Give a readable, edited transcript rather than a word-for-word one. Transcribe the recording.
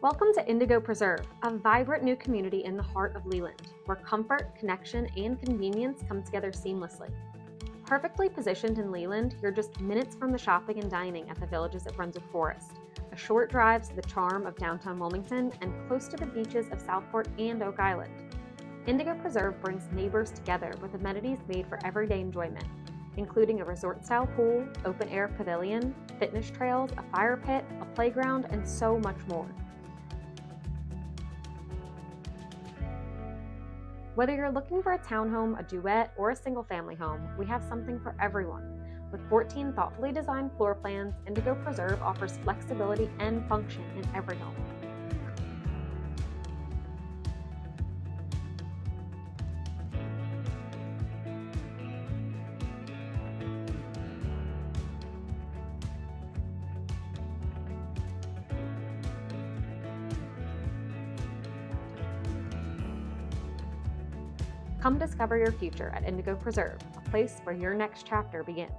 Welcome to Indigo Preserve, a vibrant new community in the heart of Leland, where comfort, connection, and convenience come together seamlessly. Perfectly positioned in Leland, you're just minutes from the shopping and dining at the Villages at Brunswick Forest, a short drive to the charm of downtown Wilmington, and close to the beaches of Southport and Oak Island. Indigo Preserve brings neighbors together with amenities made for everyday enjoyment, including a resort-style pool, open-air pavilion, fitness trails, a fire pit, a playground, and so much more. Whether you're looking for a townhome, a duet, or a single-family home, we have something for everyone. With 14 thoughtfully designed floor plans, Indigo Preserve offers flexibility and function in every home. Come discover your future at Indigo Preserve, a place where your next chapter begins.